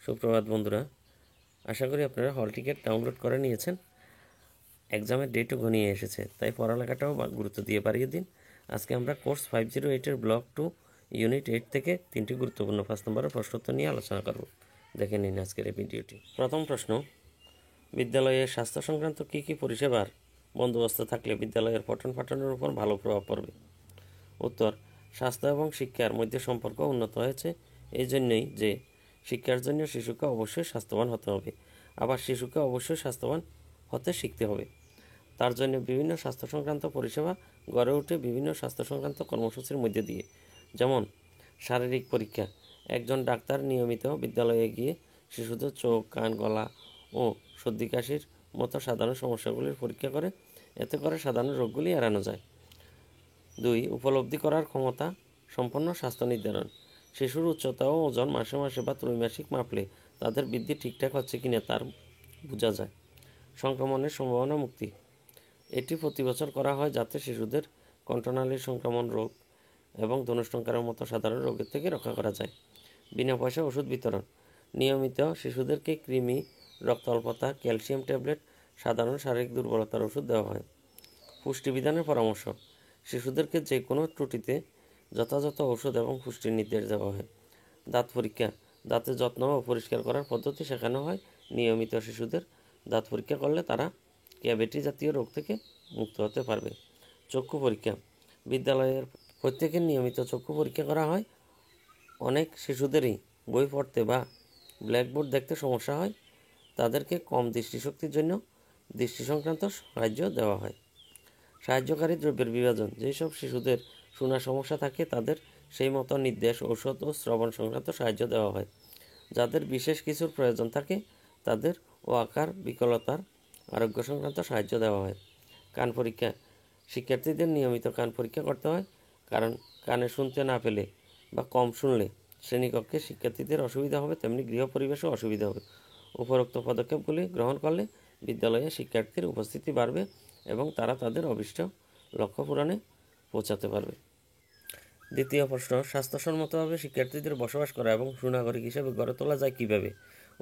সুপ্রভাত বন্ধুরা, আশা করি আপনারা হল টিকিট ডাউনলোড করে নিয়েছেন। এক্সামের ডেটও ঘনিয়ে এসেছে, তাই পড়ালেখাটাও গুরুত্ব দিয়ে বাড়িয়ে দিন। আজকে আমরা কোর্স 508-এর ব্লক 2 ইউনিট 8 থেকে 3টি গুরুত্বপূর্ণ 5 নম্বরের প্রশ্নোত্তর নিয়ে আলোচনা করব। দেখে নিন আজকের এই ভিডিওটি। প্রথম প্রশ্ন, বিদ্যালয়ে স্বাস্থ্য সংক্রান্ত কী কী পরিষেবার বন্দোবস্ত থাকলে বিদ্যালয়ের পঠন পাঠনের উপর ভালো প্রভাব পড়বে? উত্তর, স্বাস্থ্য এবং শিক্ষার মধ্যে সম্পর্ক উন্নত হয়েছে এই জন্যই যে শিক্ষার জন্য শিশুকে অবশ্যই স্বাস্থ্যবান হতে হবে, আবার শিশুকে অবশ্যই স্বাস্থ্যবান হতে শিখতে হবে। তার জন্য বিভিন্ন স্বাস্থ্য সংক্রান্ত পরিষেবা গড়ে ওঠে বিভিন্ন স্বাস্থ্য সংক্রান্ত কর্মসূচির মধ্যে দিয়ে। যেমন শারীরিক পরীক্ষা, একজন ডাক্তার নিয়মিত বিদ্যালয়ে গিয়ে শিশুদের চোখ, কান, গলা ও সর্দি কাশির মতো সাধারণ সমস্যাগুলির পরীক্ষা করে, এতে করে সাধারণ রোগগুলি এড়ানো যায়। 2. উপলব্ধি করার ক্ষমতা সম্পন্ন স্বাস্থ্য নির্ধারণ, শিশুর উচ্চতা ও ওজন মাসে মাসে বা ত্রৈমাসিক মাপলে তাদের বৃদ্ধি ঠিকঠাক হচ্ছে কিনা তার বোঝা যায়। সংক্রমণের সম্ভাবনা মুক্তি, এটি প্রতি বছর করা হয় যাতে শিশুদের কণ্ঠনালীর সংক্রমণ রোগ এবং ধনুষ্টঙ্কারের মতো সাধারণ রোগের থেকে রক্ষা করা যায়। বিনা পয়সা ওষুধ বিতরণ, নিয়মিত শিশুদেরকে কৃমি, রক্ত অল্পতা, ক্যালসিয়াম ট্যাবলেট, সাধারণ শারীরিক দুর্বলতার ওষুধ দেওয়া হয়। পুষ্টিবিধানের পরামর্শ, শিশুদেরকে যে কোনো ত্রুটিতে যথাযথ ঔষধ এবং পুষ্টির নির্দেশ দেওয়া হয়। দাঁত পরীক্ষা, দাঁতের যত্ন ও পরিষ্কার করার পদ্ধতি শেখানো হয়। নিয়মিত শিশুদের দাঁত পরীক্ষা করলে তারা ক্যাভিটি জাতীয় রোগ থেকে মুক্ত হতে পারবে। চক্ষু পরীক্ষা, বিদ্যালয়ের প্রত্যেকের নিয়মিত চক্ষু পরীক্ষা করা হয়। অনেক শিশুদেরই বই পড়তে বা ব্ল্যাকবোর্ড দেখতে সমস্যা হয়, তাদেরকে কম দৃষ্টিশক্তির জন্য দৃষ্টি সংক্রান্ত সাহায্য দেওয়া হয়। সাহায্যকারী দ্রব্যের বিভাজন, যেসব শিশুদের শোনার সমস্যা থাকে তাদের সেই মতো নির্দেশ, ঔষধ ও শ্রবণ সংক্রান্ত সাহায্য দেওয়া হয়। যাদের বিশেষ কিছুর প্রয়োজন থাকে তাদের ও আকার বিকলতার আরোগ্য সংক্রান্ত সাহায্য দেওয়া হয়। কান পরীক্ষা, শিক্ষার্থীদের নিয়মিত কান পরীক্ষা করতে হয়, কারণ কানে শুনতে না পেলে বা কম শুনলে শ্রেণীকক্ষে শিক্ষার্থীদের অসুবিধা হবে, তেমনি গৃহ পরিবেশও অসুবিধা হবে। উপরোক্ত পদক্ষেপগুলি গ্রহণ করলে বিদ্যালয়ে শিক্ষার্থীর উপস্থিতি বাড়বে এবং তারা তাদের অভীষ্ট লক্ষ্য পূরণে পৌঁছাতে পারবে। দ্বিতীয় প্রশ্ন, স্বাস্থ্যসম্মতভাবে শিক্ষার্থীদের বসবাস করা এবং সুনাগরিক হিসেবে গড়ে তোলা যায় কীভাবে?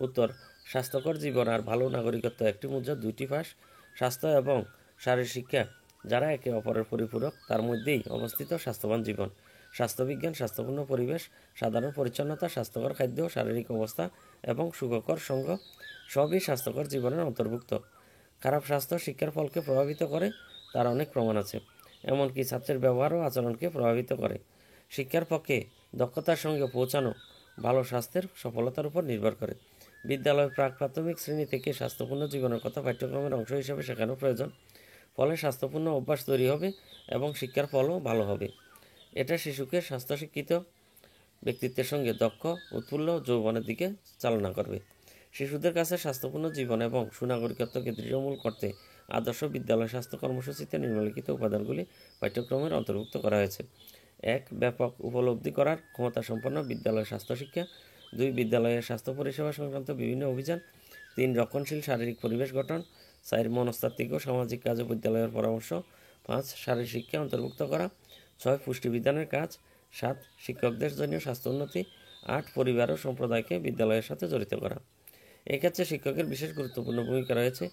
উত্তর, স্বাস্থ্যকর জীবন আর ভালো নাগরিকত্ব একটি মুদ্রার দুইটি পাশ। স্বাস্থ্য এবং শারীরিক শিক্ষা যারা একে অপরের পরিপূরক, তার মধ্যেই অবস্থিত স্বাস্থ্যবান জীবন। স্বাস্থ্যবিজ্ঞান, স্বাস্থ্যপূর্ণ পরিবেশ, সাধারণ পরিচ্ছন্নতা, স্বাস্থ্যকর খাদ্য, শারীরিক অবস্থা এবং সুখকর সঙ্গ সবই স্বাস্থ্যকর জীবনের অন্তর্ভুক্ত। খারাপ স্বাস্থ্য শিক্ষার ফলকে প্রভাবিত করে, তার অনেক প্রমাণ আছে। এমনকি ছাত্রের ব্যবহার ও আচরণকে প্রভাবিত করে। শিক্ষার পক্ষে দক্ষতার সঙ্গে পৌঁছানো ভালো স্বাস্থ্যের সফলতার উপর নির্ভর করে। বিদ্যালয়ের প্রাক প্রাথমিক শ্রেণী থেকে স্বাস্থ্যপূর্ণ জীবনের কথা পাঠ্যক্রমের অংশ হিসেবে শেখানো প্রয়োজন। ফলে স্বাস্থ্যপূর্ণ অভ্যাস তৈরি হবে এবং শিক্ষার ফলও ভালো হবে। এটা শিশুকে স্বাস্থ্য শিক্ষিত ব্যক্তিত্বের সঙ্গে দক্ষ, উৎফুল্ল যৌবনের দিকে চালনা করবে। শিশুদের কাছে স্বাস্থ্যপূর্ণ জীবন এবং সুনাগরিকত্বকে দৃঢ়মূল করতে আদর্শ বিদ্যালয় স্বাস্থ্য কর্মসূচিতে নিম্নলিখিত উপাদানগুলি পাঠ্যক্রমের অন্তর্ভুক্ত করা হয়েছে। 1. ব্যাপক উপলব্ধি করার ক্ষমতাসম্পন্ন বিদ্যালয় স্বাস্থ্য শিক্ষা। 2. বিদ্যালয়ের স্বাস্থ্য পরিষেবা সংক্রান্ত বিভিন্ন অভিযান। 3. রক্ষণশীল শারীরিক পরিবেশ গঠন। 4. মনস্তাত্ত্বিক ও সামাজিক কাজে বিদ্যালয়ের পরামর্শ। 5. শারীরিক শিক্ষা অন্তর্ভুক্ত করা। 6. পুষ্টিবিধানের কাজ। 7. শিক্ষকদের জন্য স্বাস্থ্য উন্নতি। 8. পরিবার ও সম্প্রদায়কে বিদ্যালয়ের সাথে জড়িত করা। এক্ষেত্রে শিক্ষকের বিশেষ গুরুত্বপূর্ণ ভূমিকা রয়েছে।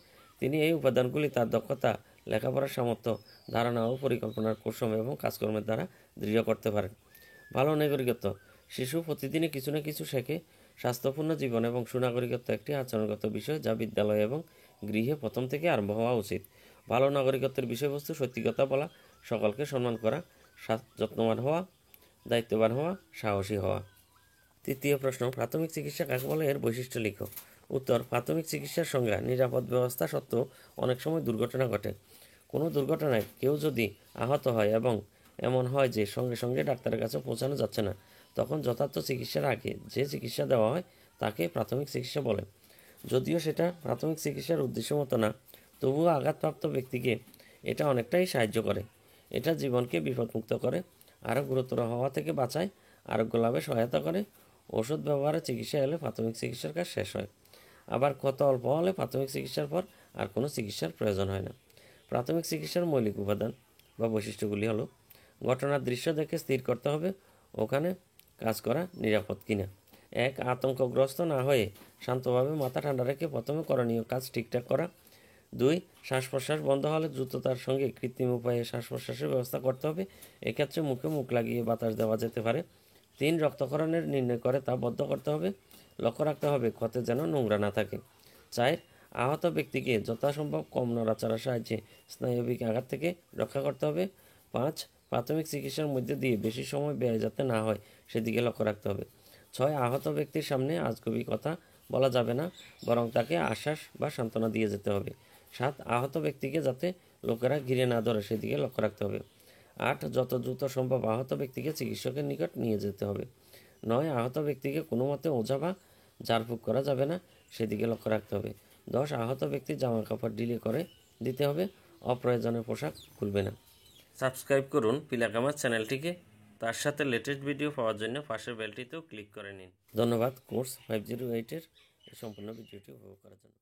তিনি এই উপাদানগুলি তার দক্ষতা, লেখাপড়ার সামর্থ্য, ধারণা ও পরিকল্পনার কৌশল এবং কাজকর্মের দ্বারা দৃঢ় করতে পারেন। ভালো নাগরিকত্ব, শিশু প্রতিদিনই কিছু না কিছু শেখে। স্বাস্থ্যপূর্ণ জীবন এবং সুনাগরিকত্ব একটি আচরণগত বিষয় যা বিদ্যালয় এবং গৃহে প্রথম থেকে আরম্ভ হওয়া উচিত। ভালো নাগরিকত্বের বিষয়বস্তু সত্যি কথা বলা, সকলকে সম্মান করা, যত্নবান হওয়া, দায়িত্ববান হওয়া, সাহসী হওয়া। তৃতীয় প্রশ্ন, প্রাথমিক চিকিৎসা কাকে বলে, এর বৈশিষ্ট্য লিখো। উত্তর, প্রাথমিক চিকিৎসার সংজ্ঞা, নিরাপদ ব্যবস্থা সত্ত্বেও অনেক সময় দুর্ঘটনা ঘটে। কোনো দুর্ঘটনায় কেউ যদি আহত হয় এবং এমন হয় যে সঙ্গে সঙ্গে ডাক্তারের কাছে পৌঁছানো যাচ্ছে না, তখন যথার্থ চিকিৎসার আগে যে চিকিৎসা দেওয়া হয় তাকে প্রাথমিক চিকিৎসা বলে। যদিও সেটা প্রাথমিক চিকিৎসার উদ্দেশ্য মতো না, তবুও আঘাতপ্রাপ্ত ব্যক্তিকে এটা অনেকটাই সাহায্য করে। এটা জীবনকে বিপদমুক্ত করে, আরও গুরুতর হওয়া থেকে বাঁচায়, আরোগ্য লাভে সহায়তা করে। ওষুধ ব্যবহারে চিকিৎসা এলে প্রাথমিক চিকিৎসার কাজ শেষ হয়। আবার ক্ষত অল্প হলে প্রাথমিক চিকিৎসার পর আর কোনো চিকিৎসার প্রয়োজন হয় না। প্রাথমিক চিকিৎসার মৌলিক উপাদান বা বৈশিষ্ট্যগুলি হলো, ঘটনার দৃশ্য দেখে স্থির করতে হবে ওখানে কাজ করা নিরাপদ কিনা। এক, আতঙ্কগ্রস্ত না হয়ে শান্তভাবে মাথা ঠান্ডা রেখে প্রথমে করণীয় কাজ ঠিকঠাক করা। 2, শ্বাস প্রশ্বাস বন্ধ হলে দ্রুততার সঙ্গে কৃত্রিম উপায়ে শ্বাস প্রশ্বাসের ব্যবস্থা করতে হবে। এক্ষেত্রে মুখে মুখ লাগিয়ে বাতাস দেওয়া যেতে পারে। 3, রক্তক্ষরণের নির্ণয় করে তা বদ্ধ করতে হবে। লক্ষ্য রাখতে হবে ক্ষতে যেন নোংরা না থাকে। 4, আহত ব্যক্তিকে যথাসম্ভব কম নড়াচড়ার সাহায্যে স্নায়বিক আঘাত থেকে রক্ষা করতে হবে। 5, প্রাথমিক চিকিৎসার মধ্যে দিয়ে বেশি সময় ব্যয় যাতে না হয় সেদিকে লক্ষ্য রাখতে হবে। 6, আহত ব্যক্তির সামনে আজগুবি কথা বলা যাবে না, বরং তাকে আশ্বাস বা সান্ত্বনা দিয়ে যেতে হবে। 7, আহত ব্যক্তিকে যাতে লোকেরা ঘিরে না ধরে সেদিকে লক্ষ্য রাখতে হবে। 8, যত দ্রুত সম্ভব আহত ব্যক্তিকে চিকিৎসকের নিকট নিয়ে যেতে হবে। 9, আহত ব্যক্তিকে কোনো মতে ওঝা বা ঝাড়ফুঁক করা যাবে না, সেদিকে লক্ষ্য রাখতে হবে। 10, আহত ব্যক্তির জামা কাপড় ঢিলে করে দিতে হবে, অপ্রয়োজনীয় পোশাক খুলবে না। সাবস্ক্রাইব করুন পিলাক আমার চ্যানেলটিকে, তার সাথে লেটেস্ট ভিডিও পাওয়ার জন্য পাশের বেলটিতেও ক্লিক করে নিন। ধন্যবাদ কোর্স 508-এর সম্পূর্ণ ভিডিওটি উপভোগ করার জন্য।